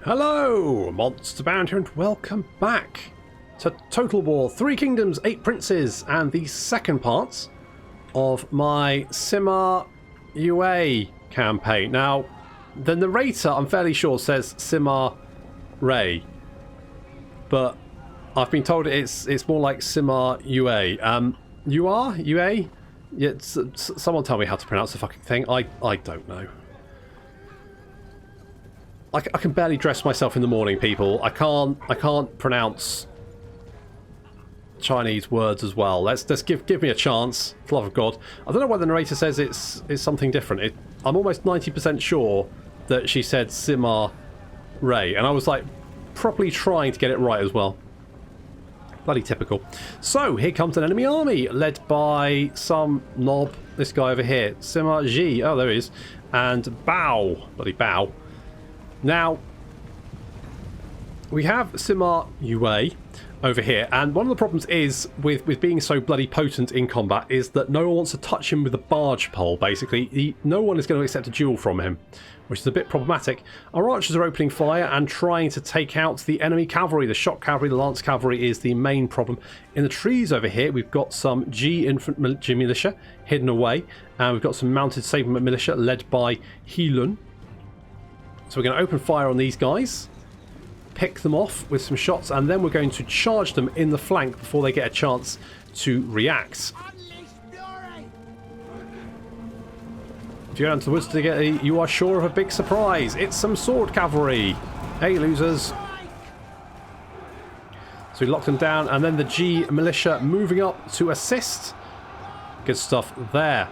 Hello, monsterAbound here, and welcome back to Total War 3 Kingdoms, 8 Princes, and the second part of my Sima Yue campaign. Now, the narrator, I'm fairly sure, says Sima Ray, but I've been told it's more like Sima Yue. Yue? Yeah, someone tell me how to pronounce the fucking thing. I don't know. I can barely dress myself in the morning, people. I can't pronounce Chinese words as well. Let's give me a chance, for the love of God. I don't know why the narrator says it's something different. I'm almost 90% sure that she said Sima Ray, and I was like properly trying to get it right as well. Bloody typical. So here comes an enemy army led by some knob. This guy over here, Sima Ji. Oh, there he is, and Bao. Bloody Bao. Now, we have Sima Yue over here, and one of the problems is with being so bloody potent in combat is that no one wants to touch him with a barge pole, basically. No one is going to accept a duel from him, which is a bit problematic. Our archers are opening fire and trying to take out the enemy cavalry. The shock cavalry, the lance cavalry is the main problem. In the trees over here, we've got some G militia hidden away, and we've got some mounted saber militia led by Heilun. So we're going to open fire on these guys, pick them off with some shots, and then we're going to charge them in the flank before they get a chance to react. If you go down to the woods to get you are sure of a big surprise. It's some sword cavalry. Hey, losers. So we lock them down, and then the G militia moving up to assist. Good stuff there.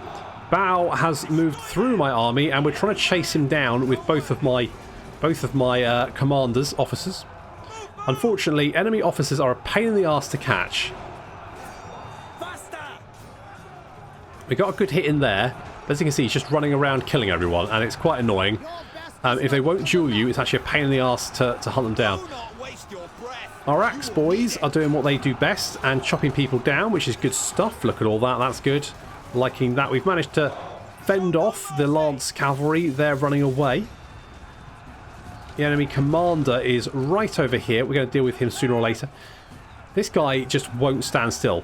Bao has moved through my army, and we're trying to chase him down with both of my commanders, officers. Unfortunately, enemy officers are a pain in the arse to catch. We got a good hit in there, but as you can see, he's just running around killing everyone, and it's quite annoying. If they won't duel you, it's actually a pain in the arse to hunt them down. Our axe boys are doing what they do best and chopping people down, which is good stuff. Look at all that, that's good. Liking that. We've managed to fend off the lance cavalry. They're running away. The enemy commander is right over here. We're going to deal with him sooner or later. This guy just won't stand still.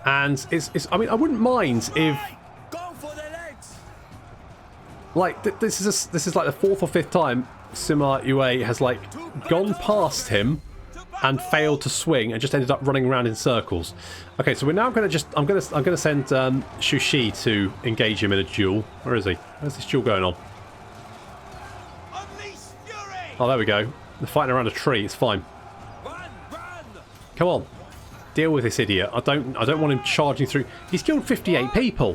And I mean, I wouldn't mind if, like, this is like the fourth or fifth time Sima Yue has like gone past him and failed to swing and just ended up running around in circles. Okay, so we're now going to I'm going to send Shushi to engage him in a duel. Where is he? Where's this duel going on? Oh, there we go. They're fighting around a tree. It's fine. Come on, deal with this idiot. I don't want him charging through. He's killed 58 people.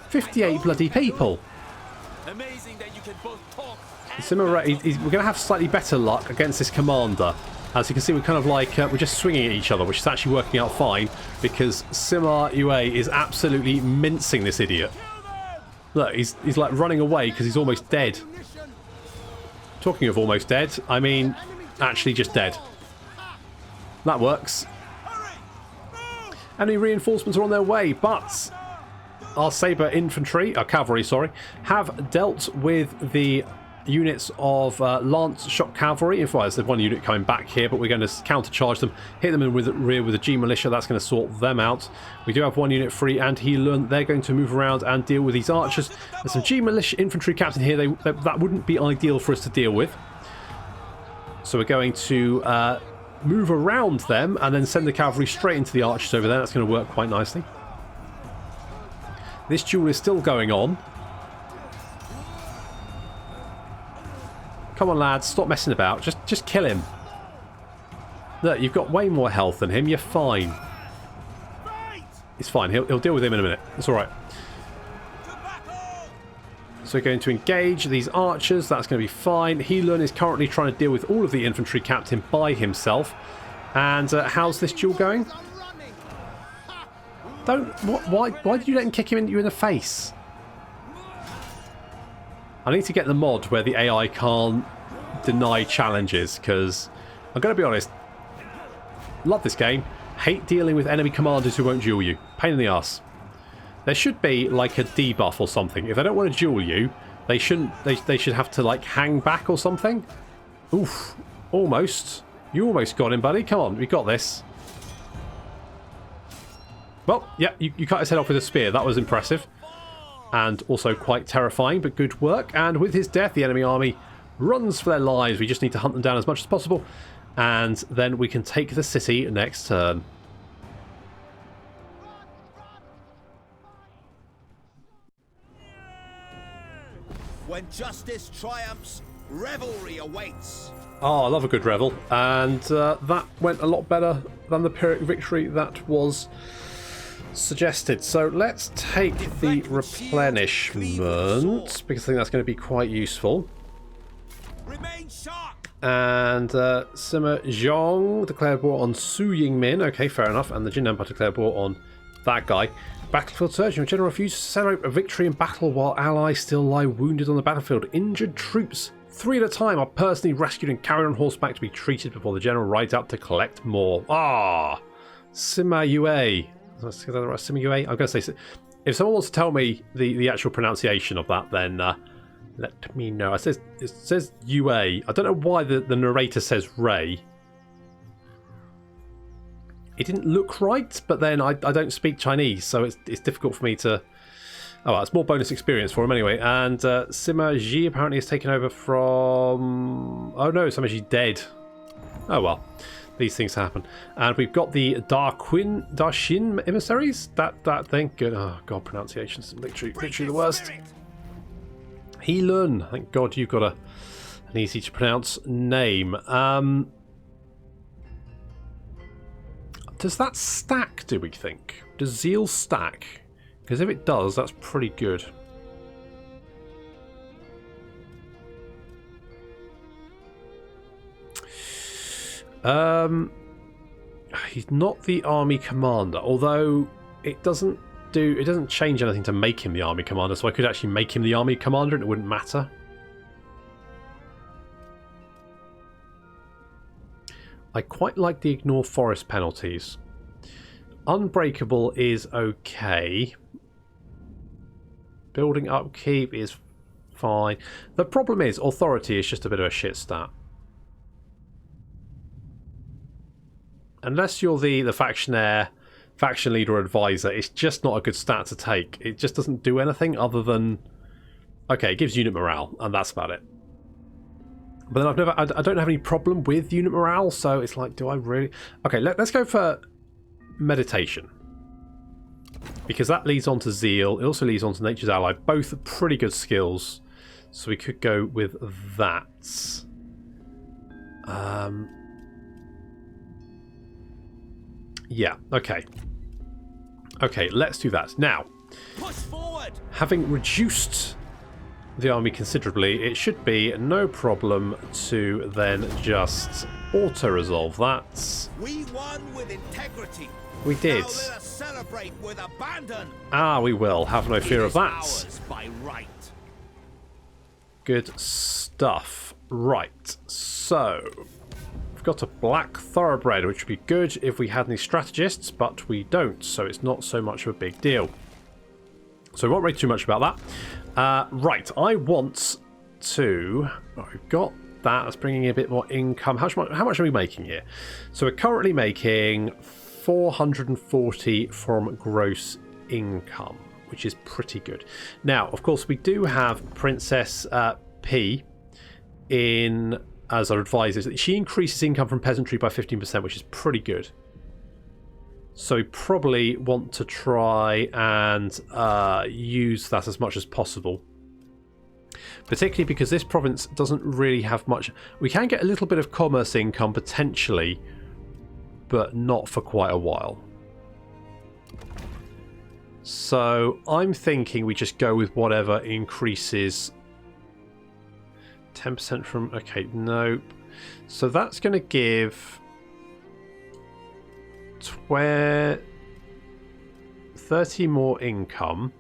58 bloody people. Amazing that you can both talk. We're going to have slightly better luck against this commander. As you can see, we're kind of like, we're just swinging at each other, which is actually working out fine, because Sima Yue is absolutely mincing this idiot. Look, he's like running away because he's almost dead. Talking of almost dead, I mean, actually just dead. That works. Enemy reinforcements are on their way, but our cavalry, sorry, have dealt with the units of lance shock cavalry. In fact, there's one unit coming back here, but we're going to countercharge them, hit them in with the rear with a G militia. That's going to sort them out. We do have one unit free, and Heilun, they're going to move around and deal with these archers. There's some G militia infantry captain here. That wouldn't be ideal for us to deal with, so we're going to move around them and then send the cavalry straight into the archers over there. That's going to work quite nicely. This duel is still going on. Come on, lads, stop messing about. Just kill him. Look, you've got way more health than him. You're fine. It's fine. He'll deal with him in a minute. It's all right. So we're going to engage these archers. That's going to be fine. Heilun is currently trying to deal with all of the infantry captain by himself. And how's this duel going? Why did you let him kick you in the face? I need to get the mod where the AI can't deny challenges, because I'm going to be honest, love this game, hate dealing with enemy commanders who won't duel you. Pain in the ass. There should be like a debuff or something. If they don't want to duel you, They shouldn't. They should have to like hang back or something. Oof! Almost. You almost got him, buddy. Come on, we got this. Well, yeah, you cut his head off with a spear. That was impressive. And also quite terrifying, but good work. And with his death, the enemy army runs for their lives. We just need to hunt them down as much as possible. And then we can take the city next turn. When justice triumphs, revelry awaits. Oh, I love a good revel. And that went a lot better than the Pyrrhic victory that was suggested. So let's take the replenishment, because I think that's going to be quite useful. Remain sharp. And Sima Jiong declared war on Su Yingmin. Okay, fair enough. And the Jin Empire declared war on that guy. Battlefield surgeon. General refuses to celebrate a victory in battle while allies still lie wounded on the battlefield. Injured troops, 3 at a time, are personally rescued and carried on horseback to be treated before the general rides out to collect more. Ah, Sima Yue. Sima Yue? I'm going to say, if someone wants to tell me the actual pronunciation of that, then let me know. It says Yue. I don't know why the narrator says Ray. It didn't look right, but then I don't speak Chinese, so it's difficult for me to... Oh, well, it's more bonus experience for him anyway. And Sima Ji apparently has taken over from... Oh no, Sima Ji's dead. Oh well, these things happen. And we've got the Darshin emissaries. That thing. Good. Oh god, pronunciations literally the worst. Heilun. Thank God you've got an easy to pronounce name. Does that stack, do we think? Does Zeal stack? Because if it does, that's pretty good. He's not the army commander, although it doesn't change anything to make him the army commander, so I could actually make him the army commander and it wouldn't matter. I quite like the ignore forest penalties. Unbreakable is okay. Building upkeep is fine. The problem is authority is just a bit of a shit stat. Unless you're the factionaire, faction leader or advisor, it's just not a good stat to take. It just doesn't do anything other than... Okay, it gives unit morale, and that's about it. But then I don't have any problem with unit morale, so it's like, do I really... Okay, let's go for meditation. Because that leads on to zeal. It also leads on to nature's ally. Both are pretty good skills. So we could go with that. Yeah, okay. Okay, let's do that. Now, Push forward. having reduced the army considerably, it should be no problem to then just auto-resolve that. We won with integrity. We did. Now let us celebrate with abandon. Ah, we will. Have no fear of that. Ours by right. Good stuff. Right, so we've got a black thoroughbred, which would be good if we had any strategists, but we don't, so it's not so much of a big deal. So we won't worry too much about that. Right, I want to... Oh, we've got that. That's bringing in a bit more income. How much are we making here? So we're currently making 440 from gross income, which is pretty good. Now, of course, we do have Princess P in as our advisor. She increases income from peasantry by 15%, which is pretty good. So we probably want to try and use that as much as possible. Particularly because this province doesn't really have much. We can get a little bit of commerce income potentially, but not for quite a while. So I'm thinking we just go with whatever increases 10% from... Okay, nope. So that's going to give 30 more income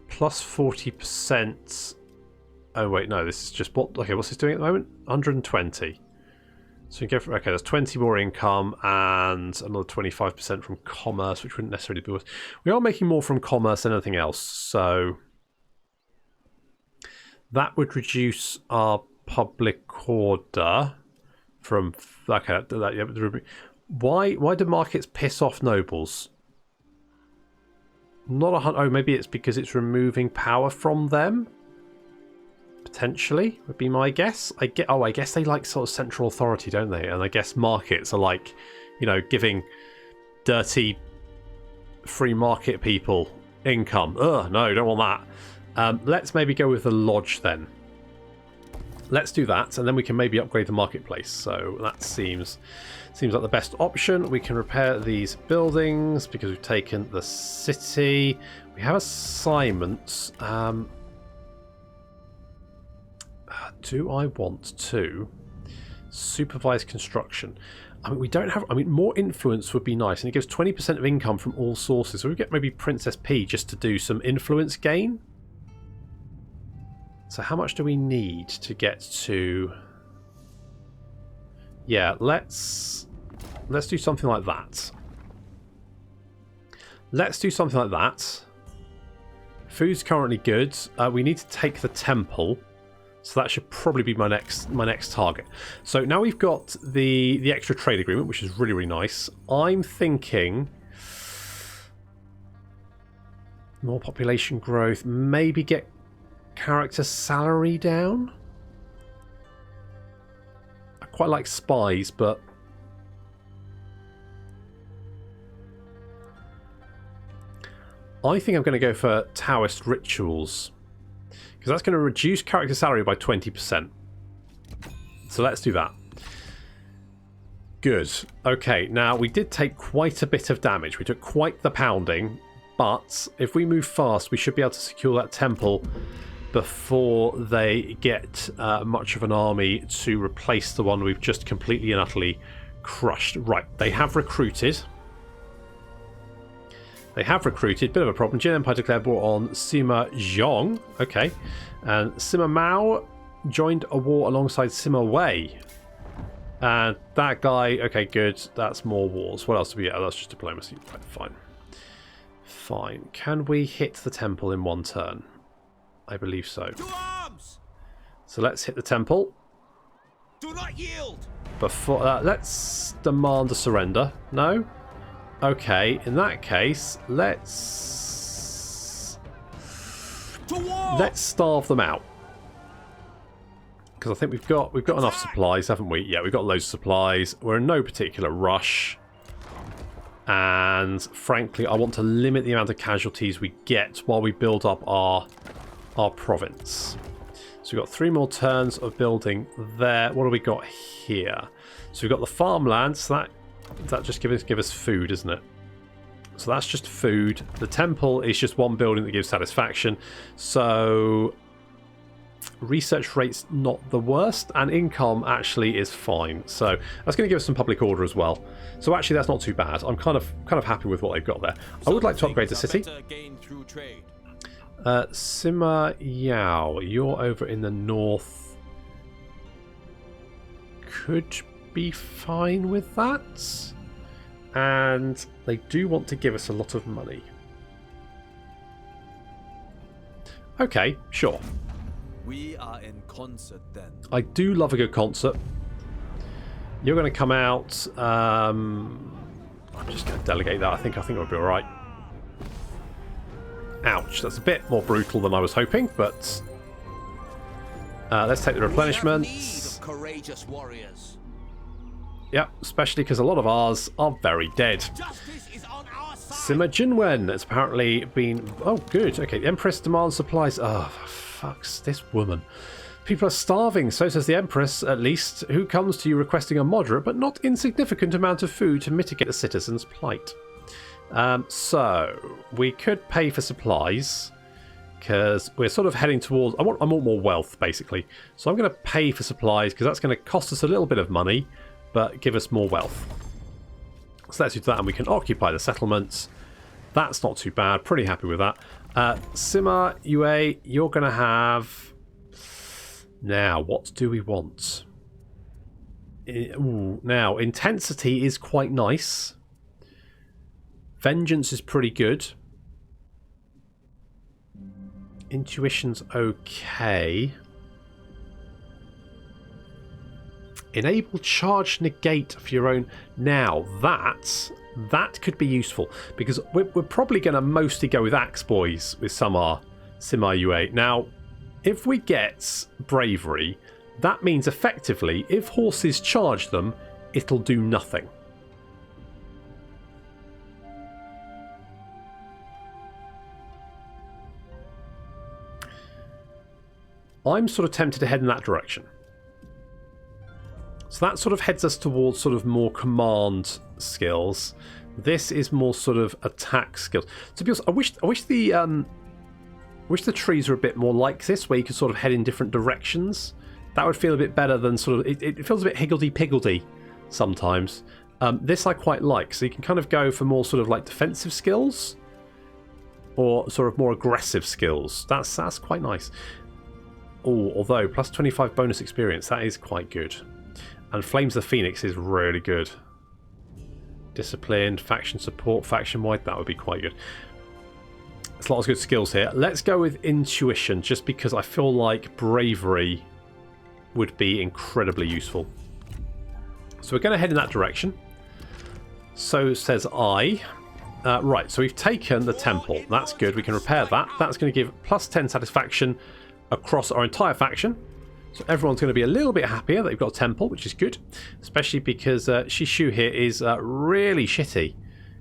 plus 40%. Oh wait, no, this is just what... Okay, what's this doing at the moment? 120. So we go for... Okay, that's 20 more income and another 25% from commerce, which wouldn't necessarily be worth... We are making more from commerce than anything else, so... That would reduce our public order from... Okay, why do markets piss off nobles? Not a hundred... Oh, maybe it's because it's removing power from them? Potentially, would be my guess. I guess they like sort of central authority, don't they? And I guess markets are like, you know, giving dirty free market people income. Ugh, no, don't want that. Let's maybe go with the lodge then. Let's do that, and then we can maybe upgrade the marketplace. So that seems like the best option. We can repair these buildings because we've taken the city. We have assignments. Do I want to supervise construction? I mean, we don't have... I mean, more influence would be nice, and it gives 20% of income from all sources. So we get maybe Princess P just to do some influence gain. So how much do we need to get to... Yeah, let's do something like that. Let's do something like that. Food's currently good. We need to take the temple. So that should probably be my next target. So now we've got the extra trade agreement, which is really, really nice. I'm thinking more population growth, maybe get character salary down. I quite like spies, but I think I'm going to go for Taoist rituals, because that's going to reduce character salary by 20%. So let's do that. Good. Okay, now we did take quite a bit of damage. We took quite the pounding, but if we move fast, we should be able to secure that temple before they get much of an army to replace the one we've just completely and utterly crushed. Right, they have recruited. Bit of a problem. Jin Empire declared war on Sima Jiong. Okay. And Sima Mao joined a war alongside Sima Wei. And that guy, okay, good. That's more wars. What else do we get? Oh, that's just diplomacy. Right, fine. Fine. Can we hit the temple in one turn? I believe so. To arms! So let's hit the temple. Do not yield! Before let's demand a surrender. No? Okay, in that case, let's starve them out. Because I think we've got enough supplies, haven't we? Yeah, we've got loads of supplies. We're in no particular rush. And frankly, I want to limit the amount of casualties we get while we build up our province. So we've got 3 more turns of building there. What do we got here? So we've got the farmland, so that just give us food, isn't it? So that's just food. The temple is just one building that gives satisfaction. So research rate's not the worst, and income actually is fine. So that's going to give us some public order as well. So actually, that's not too bad. I'm kind of happy with what they've got there. I would like to upgrade the city. Sima Yao, you're over in the north. Could be fine with that. And they do want to give us a lot of money. Okay, sure. We are in concert then. I do love a good concert. You're going to come out. I'm just going to delegate that. I think we'll be all right. Ouch, that's a bit more brutal than I was hoping, but let's take the replenishments. Courageous warriors. Yep, especially because a lot of ours are very dead. Justice is on our side. Sima Jinwen has apparently been... Oh, good. Okay, the Empress demands supplies. Oh, fuck's this woman. People are starving, so says the Empress, at least, who comes to you requesting a moderate but not insignificant amount of food to mitigate the citizens' plight. So, we could pay for supplies, because we're sort of heading towards... I want more wealth, basically. So I'm going to pay for supplies, because that's going to cost us a little bit of money, but give us more wealth. So let's do that, and we can occupy the settlements. That's not too bad. Pretty happy with that. Sima Yue, you're going to have... Now, what do we want? Now, intensity is quite nice. Vengeance is pretty good. Intuition's okay. Enable charge negate for your own. Now that could be useful because we're probably going to mostly go with Axe Boys with Sima Yue. Now, if we get bravery, that means effectively if horses charge them, it'll do nothing. I'm sort of tempted to head in that direction. So that sort of heads us towards sort of more command skills. This is more sort of attack skills. To be honest, I wish the trees were a bit more like this, where you could sort of head in different directions. That would feel a bit better than sort of... It feels a bit higgledy-piggledy sometimes. This I quite like. So you can kind of go for more sort of like defensive skills or sort of more aggressive skills. That's quite nice. Oh, although plus 25 bonus experience, that is quite good. And Flames of the Phoenix is really good. Disciplined, faction support, faction-wide, that would be quite good. There's lots of good skills here. Let's go with intuition, just because I feel like bravery would be incredibly useful. So we're going to head in that direction. So says I. Right, so we've taken the temple. That's good. We can repair that. That's going to give plus 10 satisfaction across our entire faction. So everyone's going to be a little bit happier that they've got a temple, which is good. Especially because Shishu here is really shitty.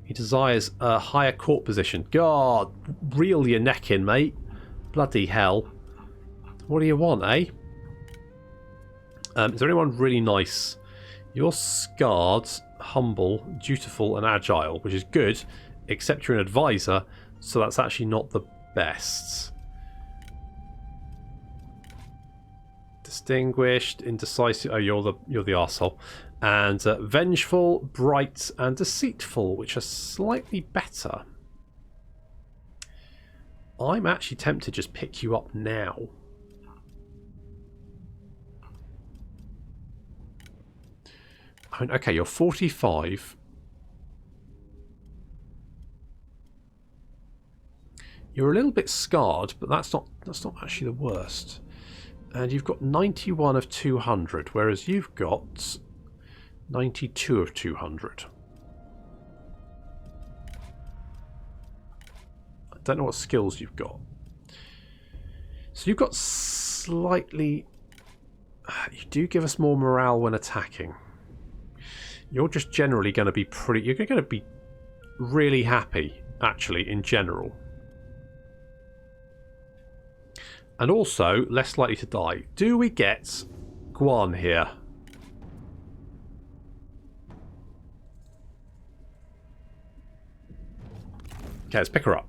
He desires a higher court position. God, reel your neck in, mate. Bloody hell. What do you want, eh? Is there anyone really nice? You're scarred, humble, dutiful, and agile, which is good, except you're an advisor, so that's actually not the best. Distinguished, indecisive. Oh, you're the arsehole. And vengeful, bright, and deceitful, which are slightly better. I'm actually tempted to just pick you up now. I mean, okay, you're 45. You're a little bit scarred, but that's not actually the worst. And you've got 91 of 200, whereas you've got 92 of 200. I don't know what skills you've got. So you've got slightly... You do give us more morale when attacking. You're just generally going to be pretty... You're going to be really happy, actually, in general. And also, less likely to die. Do we get Guan here? Okay, let's pick her up.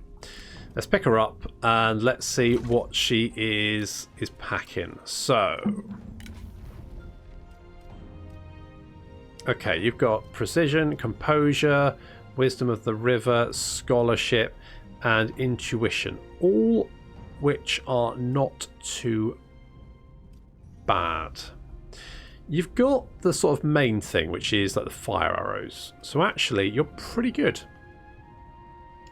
Let's pick her up and let's see what she is packing. So... Okay, you've got precision, composure, wisdom of the river, scholarship, and intuition. All which are not too bad. You've got the sort of main thing, which is like the fire arrows. So actually, you're pretty good.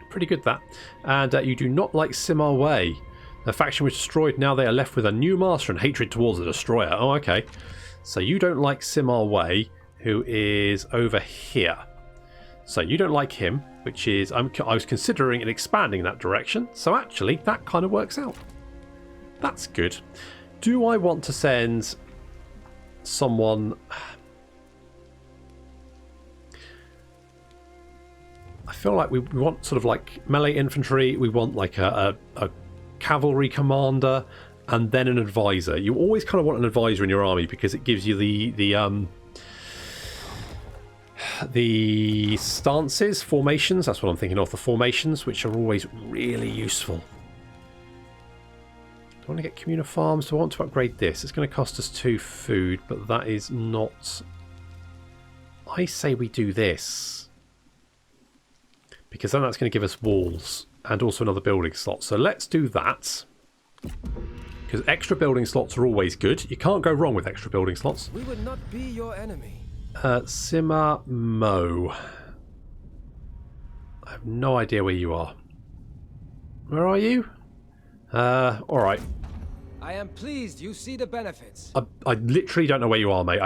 Pretty good that. And you do not like Sima Wei. The faction was destroyed, now they are left with a new master and hatred towards the destroyer. Oh, okay. So you don't like Sima Wei, who is over here. So you don't like him, which is... I was considering expanding in that direction. So actually, that kind of works out. That's good. Do I want to send someone... I feel like we want sort of like melee infantry. We want like a cavalry commander and then an advisor. You always kind of want an advisor in your army because it gives you the stances, formations, that's what I'm thinking of, the formations, which are always really useful. Do I want to get communal farms? Do I want to upgrade this? It's going to cost us 2 food, but that is not... I say we do this. Because then that's going to give us walls and also another building slot. So let's do that. Because extra building slots are always good. You can't go wrong with extra building slots. We would not be your enemy. Sima Mo. I have no idea where you are. Where are you? Alright. I am pleased you see the benefits. I literally don't know where you are, mate.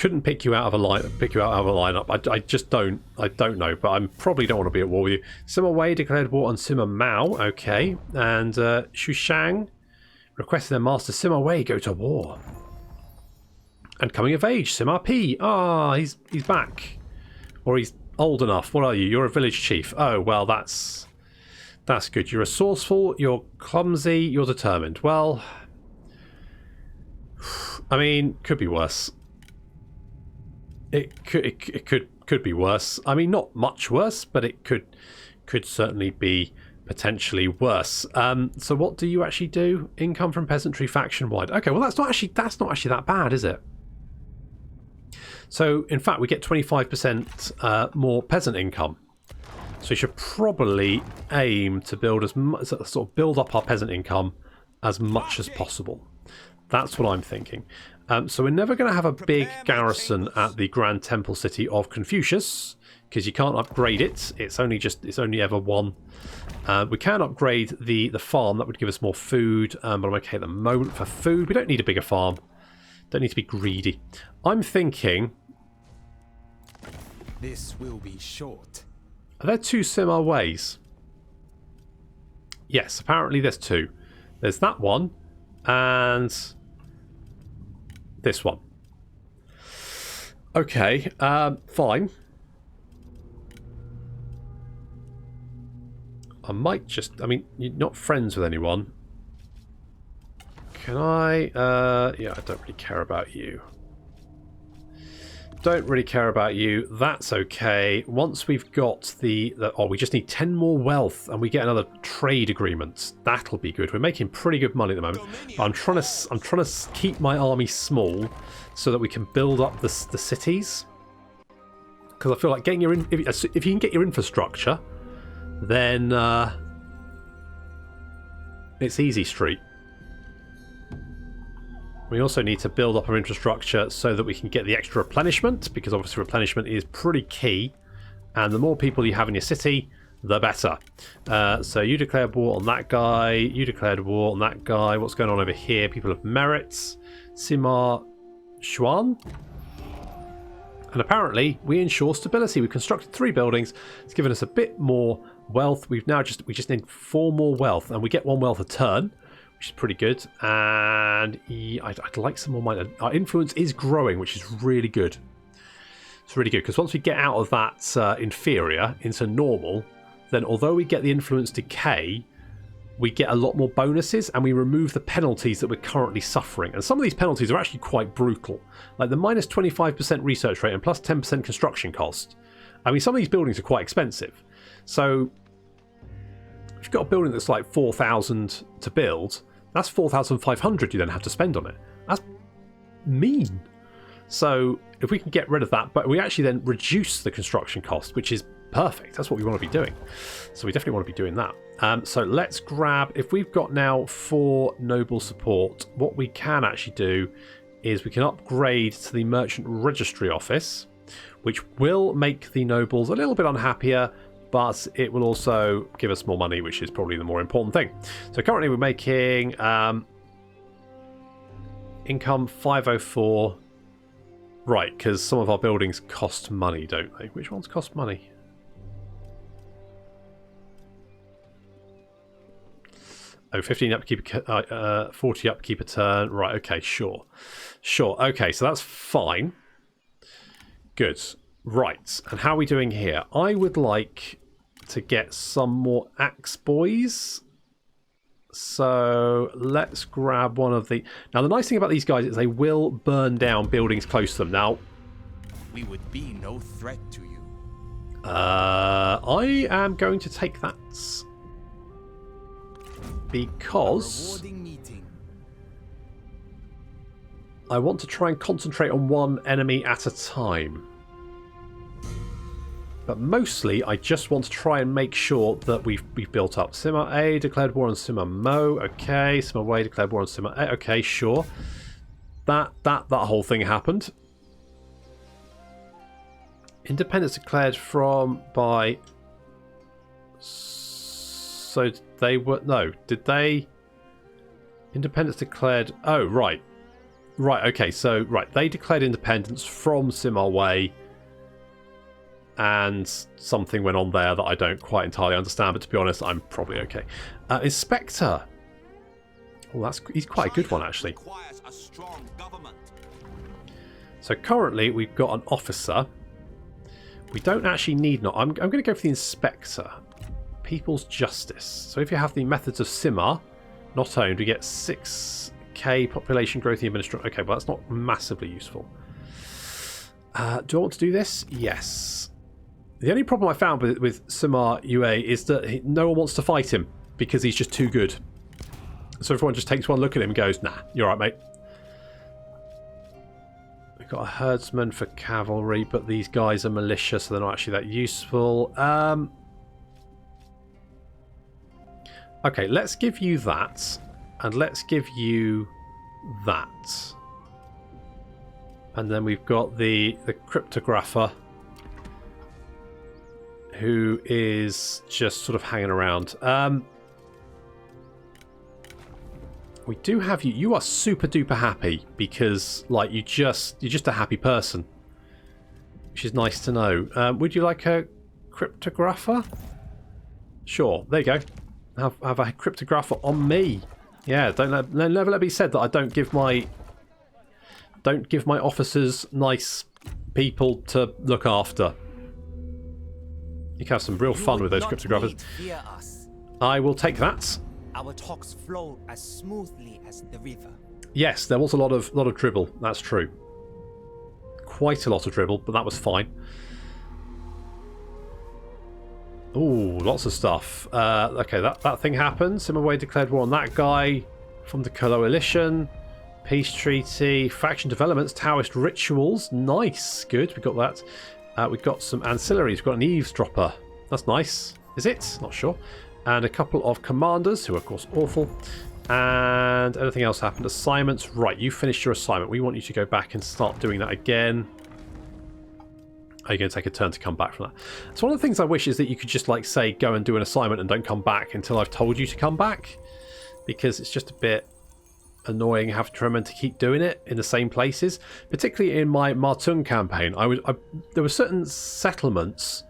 couldn't pick you out of a lineup. I just don't. I don't know, but I probably don't want to be at war with you. Sima Wei declared war on Sima Mao. Okay, and Xu Shang requested their master Sima Wei go to war. And coming of age, Sima P. Ah, he's back, or he's old enough. What are you? You're a village chief. Oh well, that's good. You're resourceful. You're clumsy. You're determined. Well, I mean, could be worse. It could be worse. I mean, not much worse, but it could certainly be potentially worse. So what do you actually do? Income from peasantry faction wide. Okay, well that's not actually that bad, is it? So in fact, we get 25% more peasant income. So you should probably aim to build sort of build up our peasant income as much as possible. That's what I'm thinking. So we're never going to have a big garrison at the Grand Temple City of Confucius because you can't upgrade it. It's only ever one. We can upgrade the farm. That would give us more food, but I'm okay at the moment for food. We don't need a bigger farm. Don't need to be greedy. I'm thinking. This will be short. Are there two Sima Weis? Yes, apparently there's two. There's that one and this one. Okay, fine. I might just... I mean, you're not friends with anyone. Can I... yeah, I don't really care about you. Don't really care about you. That's okay. Once we've got the oh, we just need 10 more wealth and we get another trade agreement. That'll be good. We're making pretty good money at the moment. But I'm trying to keep my army small so that we can build up the cities. Because I feel like getting if you can get your infrastructure, then it's easy street. We also need to build up our infrastructure so that we can get the extra replenishment, because obviously replenishment is pretty key. And the more people you have in your city, the better. So you declared war on that guy. You declared war on that guy. What's going on over here? People of merits. Sima Xuan. And apparently we ensure stability. We've constructed 3 buildings. It's given us a bit more wealth. We just need 4 more wealth, and we get 1 wealth a turn, which is pretty good. And I'd like some more money. Our influence is growing, which is really good. It's really good because once we get out of that inferior into normal, then although we get the influence decay, we get a lot more bonuses and we remove the penalties that we're currently suffering. And some of these penalties are actually quite brutal, like the minus 25% research rate and plus 10% construction cost. I mean, some of these buildings are quite expensive. So if you've got a building that's like 4,000 to build, that's 4,500 you then have to spend on it. That's mean. So if we can get rid of that, but we actually then reduce the construction cost, which is perfect. That's what we want to be doing. So we definitely want to be doing that. So let's grab, if we've got now 4 noble support, what we can actually do is we can upgrade to the merchant registry office, which will make the nobles a little bit unhappier, but it will also give us more money, which is probably the more important thing. So currently we're making income 504. Right, because some of our buildings cost money, don't they? Which ones cost money? Oh, 15 upkeep, 40 upkeep a turn. Right, okay, sure. Sure, okay, so that's fine. Good. Right, and how are we doing here? I would like to get some more axe boys. So let's grab one of the... Now, the nice thing about these guys is they will burn down buildings close to them. Now, We would be no threat to you. I am going to take that because Rewarding meeting. I want to try and concentrate on one enemy at a time. But mostly, I just want to try and make sure that we've built up. Sima A declared war on Sima Mo. Okay. Sima Wei declared war on Sima A. Okay, sure. That whole thing happened. Independence declared by... So they were... No, did they... Independence declared... Oh, right. Right, okay, so, right, they declared independence from Sima Wei, and something went on there that I don't quite entirely understand, but to be honest, I'm probably okay. Inspector. Oh, he's quite a good one, actually. So currently, we've got an officer. We don't actually need... I'm going to go for the inspector. People's Justice. So if you have the methods of Sima, not owned, we get 6k population growth in administration. Okay, well, that's not massively useful. Do I want to do this? Yes. The only problem I found with Sima Yue is that no one wants to fight him because he's just too good. So everyone just takes one look at him and goes, nah, you're right, mate. We've got a herdsman for cavalry, but these guys are militia, so they're not actually that useful. Okay, let's give you that. And let's give you that. And then we've got the cryptographer, who is just sort of hanging around. We do have you. You are super duper happy because, like, you're just a happy person, which is nice to know. Would you like a cryptographer? Sure. There you go. Have a cryptographer on me. Yeah. Never let me said that I don't give my officers nice people to look after. You can have some real fun with those cryptographers. I will take that. Our talks flow as smoothly as the river. Yes, there was a lot of dribble. That's true. Quite a lot of dribble, but that was fine. Ooh, lots of stuff. Okay, that thing happened. Sima Wei declared war on that guy from the coalition. Peace treaty, faction developments, Taoist rituals. Nice, good. We got that. We've got some ancillaries. We've got an eavesdropper. That's nice. Is it? Not sure. And a couple of commanders, who are of course awful. And anything else happened? Assignments. Right, you finished your assignment. We want you to go back and start doing that again. Are you going to take a turn to come back from that? So one of the things I wish is that you could just, like, say, go and do an assignment and don't come back until I've told you to come back. Because it's just a bit annoying having to remember to keep doing it in the same places. Particularly in my Martung campaign. There were certain settlements,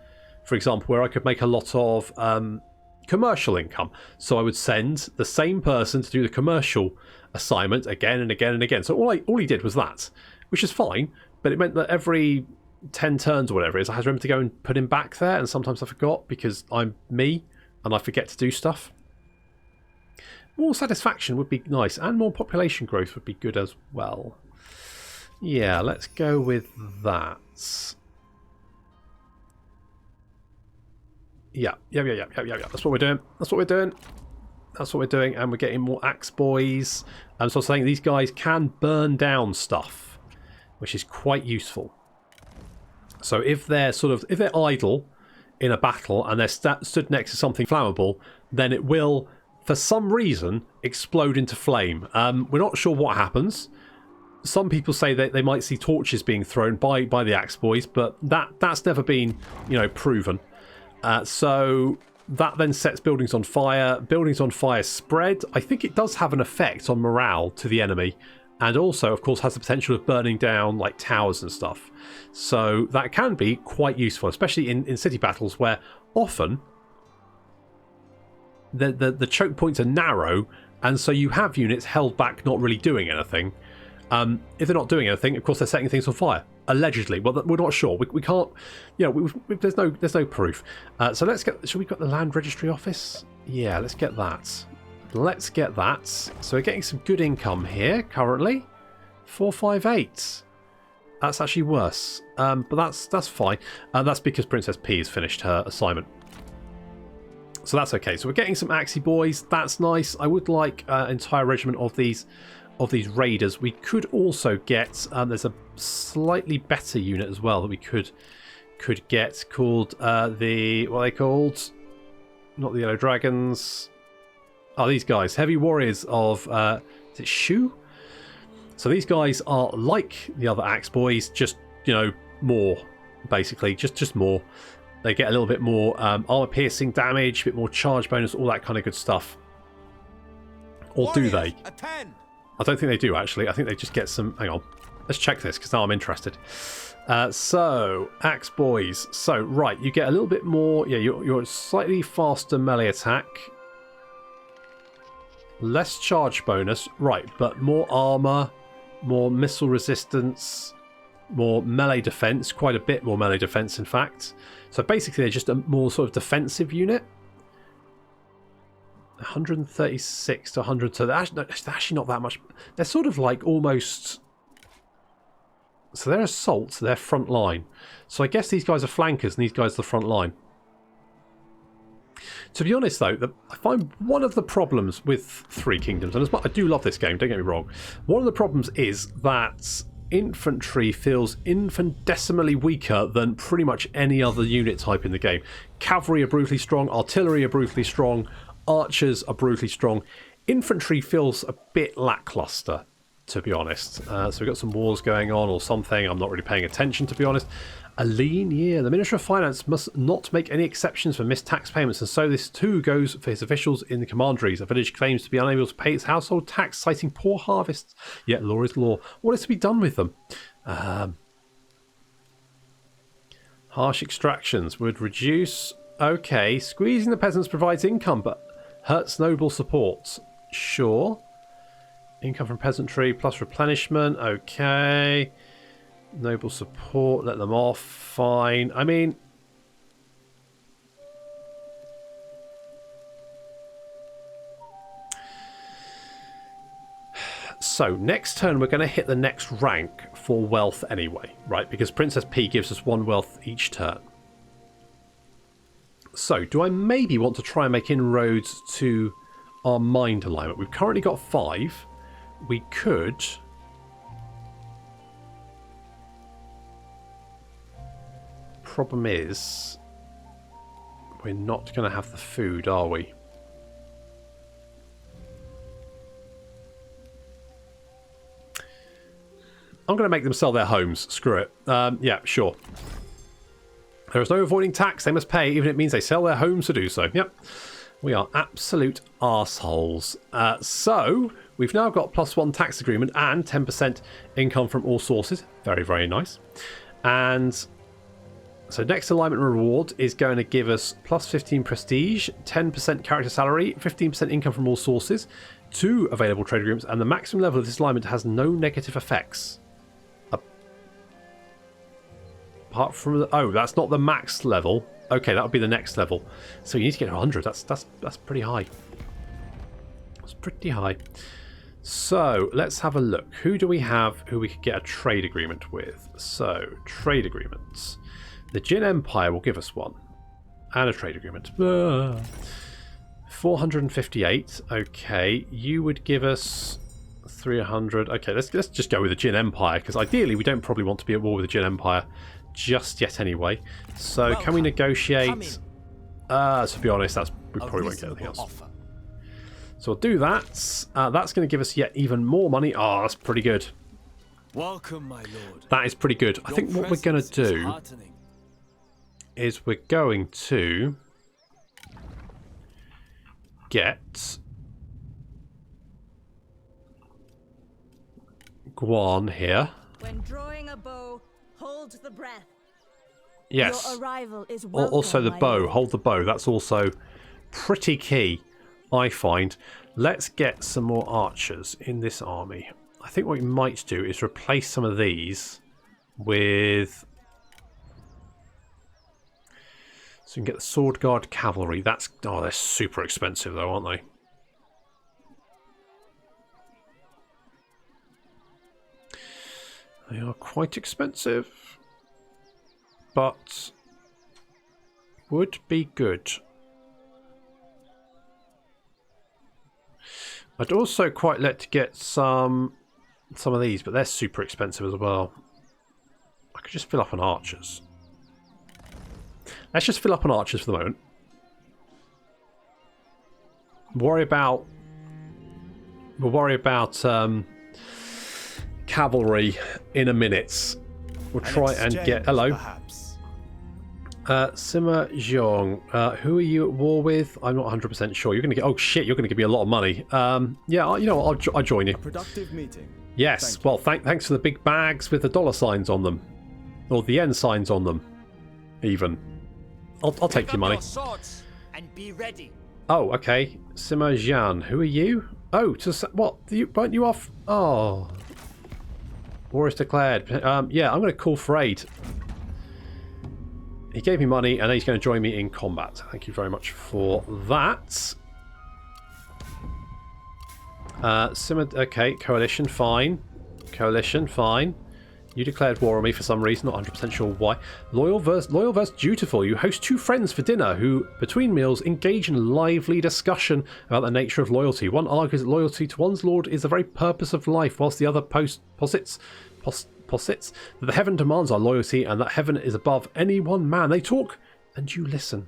for example, where I could make a lot of... commercial income, so I would send the same person to do the commercial assignment again and again and again. So all he did was that, which is fine, but it meant that every 10 turns or whatever it is, I had to remember to go and put him back there, and sometimes I forgot because I'm me and I forget to do stuff. More satisfaction would be nice, and more population growth would be good as well. Yeah, let's go with that. Yeah. That's what we're doing. That's what we're doing, and we're getting more axe boys. So I was saying these guys can burn down stuff, which is quite useful. So if they're idle in a battle and they're stood next to something flammable, then it will, for some reason, explode into flame. We're not sure what happens. Some people say that they might see torches being thrown by the axe boys, but that's never been, proven. So that then sets buildings on fire. Buildings on fire spread. I think it does have an effect on morale to the enemy, and also, of course, has the potential of burning down like towers and stuff. So that can be quite useful, especially in city battles where often the choke points are narrow, and so you have units held back not really doing anything. If they're not doing anything, of course, they're setting things on fire. Allegedly, well, we're not sure. We can't, there's no proof. So let's get. Should we got the land registry office? Yeah, let's get that. Let's get that. So we're getting some good income here currently. 458. That's actually worse, but that's fine. That's because Princess P has finished her assignment, so that's okay. So we're getting some Axie boys. That's nice. I would like an entire regiment of these raiders. We could also get there's a slightly better unit as well that we could get called what are they called? Not the Yellow Dragons. Oh, these guys, heavy warriors of is it Shu? So these guys are like the other axe boys, just more, basically, just more. They get a little bit more armor piercing damage, a bit more charge bonus, all that kind of good stuff. Or do they? I don't think they do, actually. I think they just get some... Hang on. Let's check this, because now I'm interested. So, Axe Boys. So, right, you get a little bit more... Yeah, you're slightly faster melee attack. Less charge bonus. Right, but more armor, more missile resistance, more melee defense. Quite a bit more melee defense, in fact. So, basically, they're just a more sort of defensive unit. 136 to 100. So, they're actually not that much. They're sort of like almost... So they're assault, they're front line. So I guess these guys are flankers and these guys are the front line. To be honest though, I find one of the problems with Three Kingdoms, and as much I do love this game, don't get me wrong, one of the problems is that infantry feels infinitesimally weaker than pretty much any other unit type in the game. Cavalry are brutally strong, artillery are brutally strong, archers are brutally strong. Infantry feels a bit lackluster, to be honest. So we've got some wars going on or something. I'm not really paying attention, to be honest. Aline, yeah. The Minister of Finance must not make any exceptions for missed tax payments, and so this too goes for his officials in the commanderies. A village claims to be unable to pay its household tax, citing poor harvests. Yet law is law. What is to be done with them? Harsh extractions would reduce... Okay, squeezing the peasants provides income, but hurts noble support. Sure. Income from peasantry plus replenishment. Okay. Noble support. Let them off. Fine. I mean... So, next turn we're going to hit the next rank for wealth anyway, right? Because Princess P gives us 1 wealth each turn. So, do I maybe want to try and make inroads to our mind alignment? We've currently got 5. We could... Problem is... We're not going to have the food, are we? I'm going to make them sell their homes. Screw it. Yeah, sure. There is no avoiding tax. They must pay, even if it means they sell their homes to do so. Yep. We are absolute arseholes. So, we've now got +1 tax agreement and 10% income from all sources. Very, very nice. And so next alignment reward is going to give us +15 prestige, 10% character salary, 15% income from all sources, 2 available trade agreements, and the maximum level of this alignment has no negative effects. Apart from the... Oh, that's not the max level. Okay, that would be the next level. So you need to get 100. That's pretty high. That's pretty high. So let's have a look. Who do we have who we could get a trade agreement with? So trade agreements. The Jin Empire will give us one, and a trade agreement. 458. Okay, you would give us 300. Okay, let's just go with the Jin Empire, because ideally we don't probably want to be at war with the Jin Empire just yet anyway. So welcome. Can we negotiate? To be honest, we probably won't get anything else. Offer. So we'll do that. That's going to give us yet even more money. Oh, that's pretty good. Welcome, my lord. That is pretty good. I think what we're going to do is we're going to get Guan here. When drawing a bow, hold the breath. Yes. Your arrival is welcome, also the bow. Hold the bow. That's also pretty key, I find. Let's get some more archers in this army. I think what we might do is replace some of these with... So we can get the Sword Guard Cavalry. That's... Oh, they're super expensive though, aren't they? They are quite expensive. But... would be good. I'd also quite like to get some of these, but they're super expensive as well. I could just fill up on archers. Let's just fill up on archers for the moment. We'll worry about cavalry in a minute. We'll try and get... Hello. Sima Jiong, who are you at war with? I'm not 100% sure. You're going to get... Oh, shit, you're going to give me a lot of money. Yeah, you know what, I'll join you. Productive meeting. Yes, well, thanks for the big bags with the dollar signs on them. Or the yen signs on them, even. I'll take your money. Your swords and be ready. Oh, okay. Sima Jian, who are you? Oh, what? Weren't you off? Oh. War is declared. Yeah, I'm going to call for aid. He gave me money and he's going to join me in combat. Thank you very much for that. Okay, coalition, fine. Coalition, fine. You declared war on me for some reason, not 100% sure why. Loyal versus dutiful. You host two friends for dinner who, between meals, engage in lively discussion about the nature of loyalty. One argues that loyalty to one's lord is the very purpose of life, whilst the other posits that the heaven demands our loyalty and that heaven is above any one man. They talk and you listen.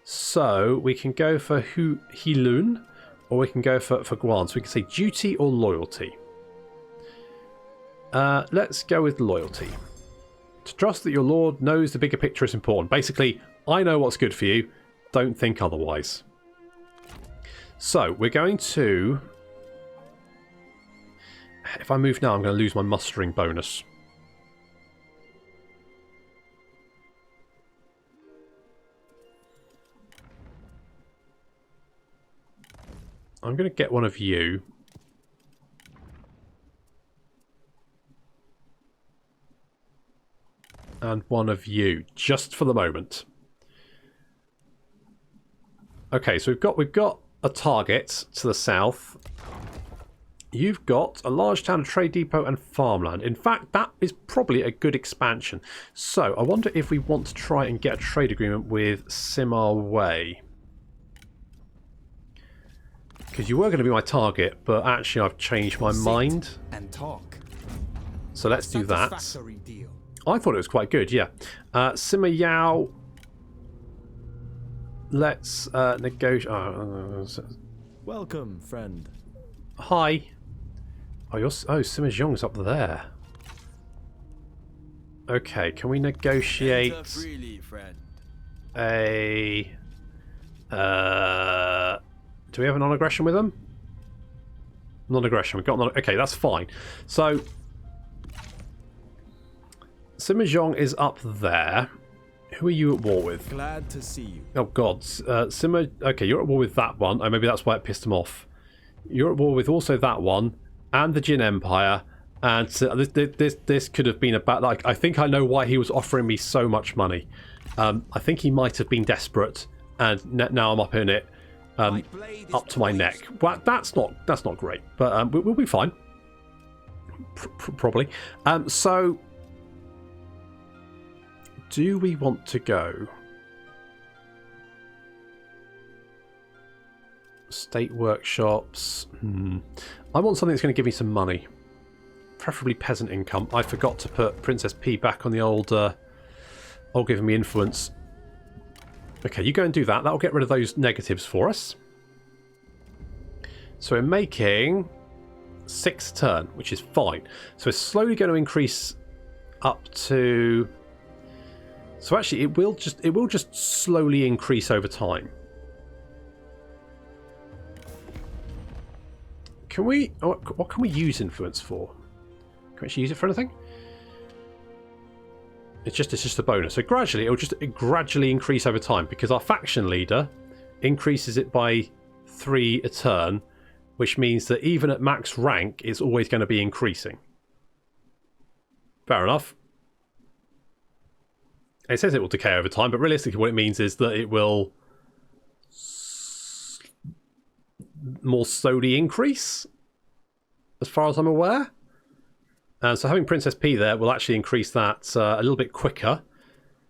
So we can go for Hilun or we can go for Guan. So we can say duty or loyalty. Let's go with loyalty. To trust that your lord knows the bigger picture is important. Basically, I know what's good for you. Don't think otherwise. So we're going to... If I move now, I'm going to lose my mustering bonus. I'm going to get one of you. And one of you, just for the moment. Okay, so we've got a target to the south. You've got a large town, a trade depot, and farmland. In fact, that is probably a good expansion. So I wonder if we want to try and get a trade agreement with Sima Wei. Because you were going to be my target, but actually I've changed my mind. And talk. So let's do that. Deal. I thought it was quite good, yeah. Sima Yao. Let's negotiate. Welcome, friend. Hi. Oh, Sima Jiong's up there. Okay, can we negotiate Enter freely, friend. a... do we have a non-aggression with them? Non-aggression. We've got non... Okay, that's fine. So... Sima Jiong is up there. Who are you at war with? Glad to see you. Oh, God. Sima... Okay, you're at war with that one. Oh, maybe that's why it pissed him off. You're at war with also that one. And the Jin Empire. And this could have been about... Like, I think I know why he was offering me so much money. I think he might have been desperate. And now I'm up in it. Up to my neck. Well, that's not great. But we'll be fine. Probably. So... Do we want to go? State workshops. I want something that's going to give me some money. Preferably peasant income. I forgot to put Princess P back on the old giving me influence. Okay, you go and do that. That'll get rid of those negatives for us. So we're making 6 a turn, which is fine. So it's slowly going to increase up to... So actually, it will just slowly increase over time. Can we? What can we use influence for? Can we actually use it for anything? It's just a bonus. So gradually, it will gradually increase over time because our faction leader increases it by 3 a turn, which means that even at max rank, it's always going to be increasing. Fair enough. It says it will decay over time, but realistically what it means is that it will more slowly increase, as far as I'm aware. And so having Princess P there will actually increase that a little bit quicker,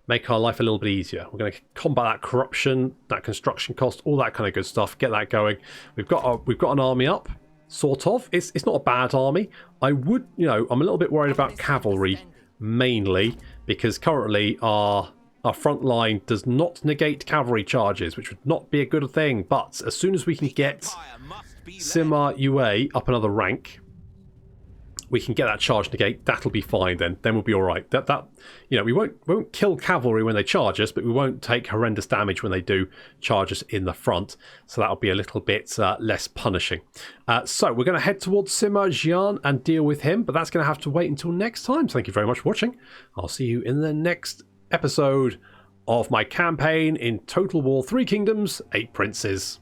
make our life a little bit easier. We're going to combat that corruption, that construction cost, all that kind of good stuff, get that going. We've got an army up, sort of. It's not a bad army. I'm a little bit worried about cavalry, mainly, because currently our front line does not negate cavalry charges, which would not be a good thing. But as soon as we can get Sima Yue up another rank, we can get that charge negate. That'll be fine then. Then we'll be all right. We won't kill cavalry when they charge us, but we won't take horrendous damage when they do charge us in the front. So that'll be a little bit less punishing. So we're going to head towards Sima Jiong and deal with him, but that's going to have to wait until next time. So thank you very much for watching. I'll see you in the next episode of my campaign in Total War 3 Kingdoms, 8 Princes.